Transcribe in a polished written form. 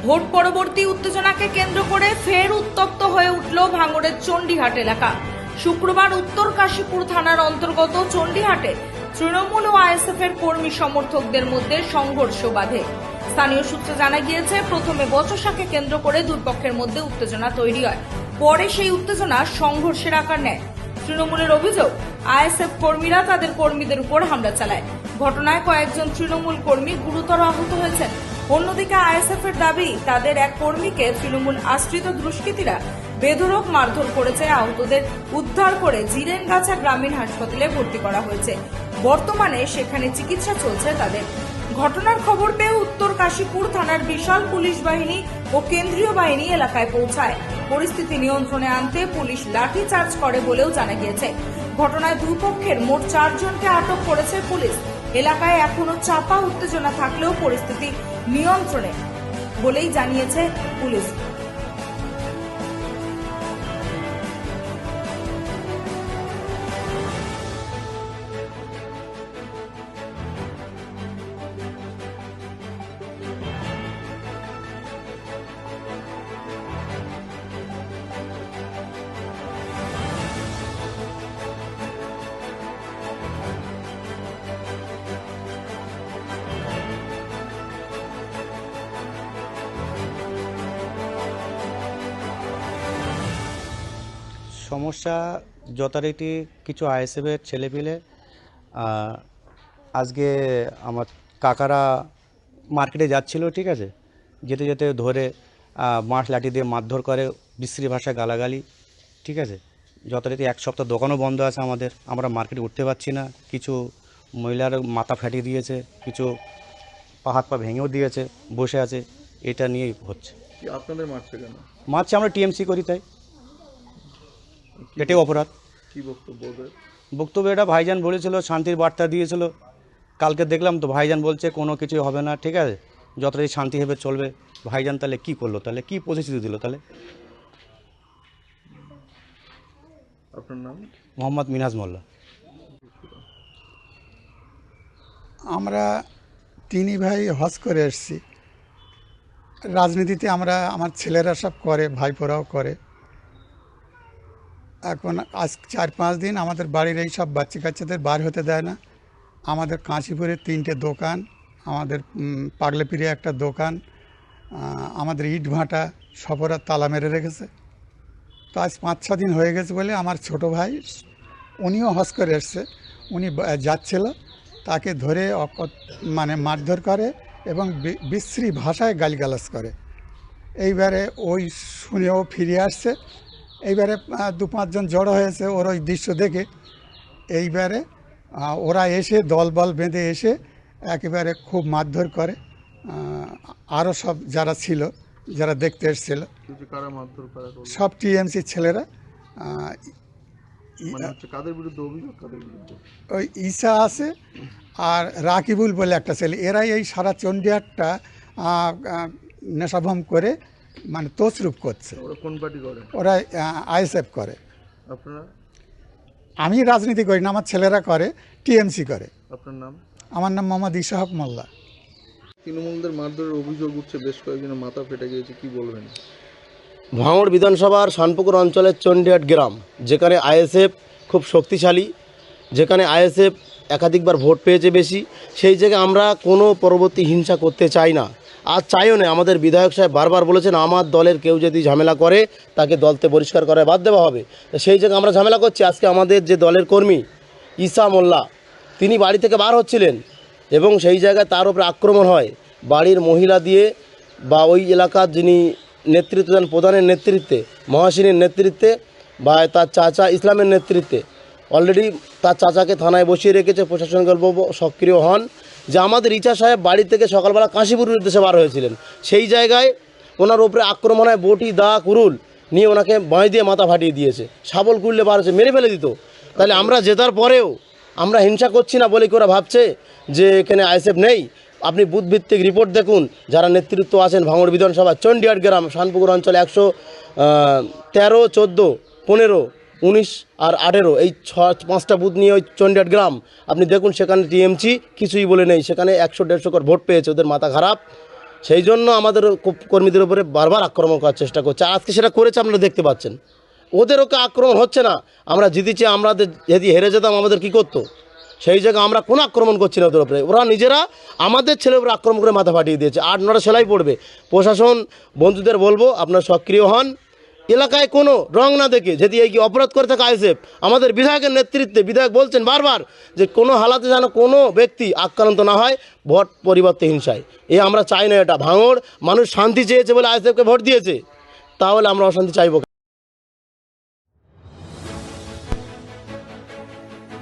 Vote পরবর্তী উত্তেজনাকে কেন্দ্র করে ফের উত্তপ্ত হয়ে উঠল ভাঙড়ের চণ্ডীহাট এলাকা। শুক্রবার উত্তর কাশীপুর থানার অন্তর্গত চণ্ডীহাটে তৃণমূল ও আইএসএফ এর কর্মী সমর্থকদের মধ্যে সংঘর্ষ বাধে। স্থানীয় সূত্রে জানা গিয়েছে, প্রথমে বচসাকে কেন্দ্র করে দুই পক্ষের মধ্যে উত্তেজনা তৈরি হয়, পরে সেই উত্তেজনা সংঘর্ষের আকার নেয়। তৃণমূলের অভিযোগ, আইএসএফ কর্মীরা তাদের কর্মীদের উপর হামলা চালায়। ঘটনায় কয়েকজন তৃণমূল কর্মী গুরুতর আহত হয়েছেন। অন্যদিকে আইএসএফ এর দাবি, তাদের এক কর্মীকে তৃণমূল আশ্রিত দুষ্কৃতীরা বেধড়ক মারধর করেছে। আহতদের উদ্ধার করে জিরেনগাছা গ্রামীণ হাসপাতালে ভর্তি করা হয়েছে। বর্তমানে সেখানে চিকিৎসা চলছে তাদের। ঘটনার খবর পেয়ে উত্তর কাশীপুর থানার বিশাল পুলিশ বাহিনী ও কেন্দ্রীয় বাহিনী এলাকায় পৌঁছায়। পরিস্থিতি নিয়ন্ত্রণে আনতে পুলিশ লাঠিচার্জ করে বলেও জানা গিয়েছে। ঘটনায় দুই পক্ষের মোট 4 জনকে আটক করেছে পুলিশ। এলাকায় এখনো চাপা উত্তেজনা থাকলেও পরিস্থিতি নিয়ন্ত্রণে বলেই জানিয়েছে পুলিশ। সমস্যা যথারীতি কিছু আইএসএফের ছেলেপিলে আজকে আমার কাকারা মার্কেটে যাচ্ছিল, ঠিক আছে, যেতে যেতে ধরে বাঁশ লাঠি দিয়ে মারধর করে, বিশ্রী ভাষায় গালাগালি, ঠিক আছে। যথারীতি এক সপ্তাহ দোকানও বন্ধ আছে আমাদের, আমরা মার্কেটে উঠতে পারছি না। কিছু মহিলার মাথা ফাটিয়ে দিয়েছে, কিছু হাত পা ভেঙেও দিয়েছে, বসে আছে। এটা নিয়েই হচ্ছে। আপনাদের মারছে কেন? মারছে, আমরা টিএমসি করি তাই, এটাই অপরাধ। কি বক্তব্য এটা ভাইজান বলেছিল, শান্তির বার্তা দিয়েছিল। কালকে দেখলাম তো ভাইজান বলছে কোনো কিছুই হবে না, ঠিক আছে, যতটাই শান্তি হবে চলবে। ভাইজান তাহলে কি করলো, তাহলে কি প্রতিশ্রুতি দিল? তাহলে আপনার নাম? মোহাম্মদ মিনহাজ মোল্লা। আমরা 3 ভাই হজ করে এসেছি। রাজনীতিতে আমার ছেলেরা সব করে, ভাইপোরাও করে। এখন আজ 4-5 দিন আমাদের বাড়ির এই সব বাচ্চা কাচ্চাদের বার হতে দেয় না। আমাদের কাশীপুরে 3টে দোকান, আমাদের পাগলেপিড়ে একটা দোকান, আমাদের ইট ভাঁটা সবরা তালা মেরে রেখেছে। তো আজ 5-6 দিন হয়ে গেছে বলে আমার ছোট ভাই, উনিও হজ করে এসছে, উনি যাচ্ছিল, তাকে ধরে মারধর করে এবং বিশ্রী ভাষায় গালিগালাজ করে। এইবারে ওই শুনেও ফিরে আসছে। এইবারে 2-5 জন জড়ো হয়েছে ওর ওই দৃশ্য দেখে। এইবারে ওরা এসে দলবল বেঁধে এসে একেবারে খুব মারধর করে। আরও সব যারা ছিল, যারা দেখতে এসেছিল, সব টিএমসি ছেলেরা। ওই ঈশা আছে আর রাকিবুল বলে একটা ছেলে, এরাই এই সারা চণ্ডীহাটটা নেশাভম করে তছরূপ করছে। কোন পার্টি করে? ওরা আইএসএফ করে। আপনারা? আমি রাজনীতি করি না, আমার ছেলেরা করে, টিএমসি করে। আপনার নাম? আমার নাম মোহাম্মদ ইশাক মোল্লা। তৃণমূলদের মারধরের অভিযোগ উঠছে, বেশ কয়েকজনের মাথা ফেটে গিয়েছে, কি বলবেন? ভাঙড় বিধানসভার শানপুকুর অঞ্চলের চণ্ডীহাট গ্রাম, যেখানে আইএসএফ খুব শক্তিশালী, যেখানে আইএসএফ একাধিকবার ভোট পেয়েছে বেশি, সেই জায়গায় আমরা কোনো পরবর্তী হিংসা করতে চাই না, আর চাইও না। আমাদের বিধায়ক সাহেব বারবার বলেছেন, আমার দলের কেউ যদি ঝামেলা করে তাকে দলতে পরিষ্কার করে বাদ দেওয়া হবে। তো সেই জায়গায় আমরা ঝামেলা করছি। আজকে আমাদের যে দলের কর্মী ঈশা মোল্লা, তিনি বাড়ি থেকে বার হচ্ছিলেন এবং সেই জায়গায় তার উপরে আক্রমণ হয় বাড়ির মহিলা দিয়ে, বা ওই এলাকার যিনি নেতৃত্ব দেন, প্রধানের নেতৃত্বে, মহাসিনের নেতৃত্বে, বা তার চাচা ইসলামের নেতৃত্বে। অলরেডি তার চাচাকে থানায় বসিয়ে রেখেছে। প্রশাসনিক সক্রিয় হন যে আমাদের ইচা সাহেব বাড়ি থেকে সকালবেলা কাশীপুরের উদ্দেশ্যে বার হয়েছিলেন, সেই জায়গায় ওনার উপরে আক্রমণ হয়, বটি দা কুরুল নিয়ে ওনাকে বাঁশ দিয়ে মাথা ফাটিয়ে দিয়েছে। শাবল কুড়লে বার হয়েছে, মেরে ফেলে দিত। তাহলে আমরা জেতার পরেও আমরা হিংসা করছি না বলে কি ওরা ভাবছে যে এখানে আইএসএফ নেই? আপনি বুথভিত্তিক রিপোর্ট দেখুন, যারা নেতৃত্ব আছেন ভাঙড় বিধানসভা চণ্ডীহাট গ্রাম শানপুকুর অঞ্চলে 113, 14, 15, 19 আর 18 এই 5টা বুথ নিয়ে ওই চণ্ডীহাট গ্রাম আপনি দেখুন, সেখানে টিএমসি কিছুই বলে নেই। সেখানে 100-150 করে ভোট পেয়েছে। ওদের মাথা খারাপ, সেই জন্য আমাদের কর্মীদের উপরে বারবার আক্রমণ করার চেষ্টা করছে। আর আজকে সেটা করেছে, আপনারা দেখতে পাচ্ছেন। ওদের ওকে আক্রমণ হচ্ছে না, আমরা জিতেছি, আমাদের যদি হেরে যেতাম আমাদের কী করতো? সেই জায়গায় আমরা কোনো আক্রমণ করছি না ওদের উপরে। ওরা নিজেরা আমাদের ছেলের উপরে আক্রমণ করে মাথা ফাটিয়ে দিয়েছে। 8-9টা সেলাই পড়বে। প্রশাসন বন্ধুদের বলবো, আপনারা সক্রিয় হন, এলাকায় কোনো রং না দেখে যদি এই কি অপরাধ করে থাকে আইএসএফ, আমাদের বিধায়কের নেতৃত্বে বিধায়ক বলছেন বারবার যে কোনো হালাতে যেন কোনো ব্যক্তি আক্রান্ত না হয় ভোট পরিবর্তে হিংসায়। আমরা চাই না এটা। ভাঙড় মানুষ শান্তি চেয়েছে বলে আইএসএফকে ভোট দিয়েছে, তাহলে আমরা অশান্তি চাইব?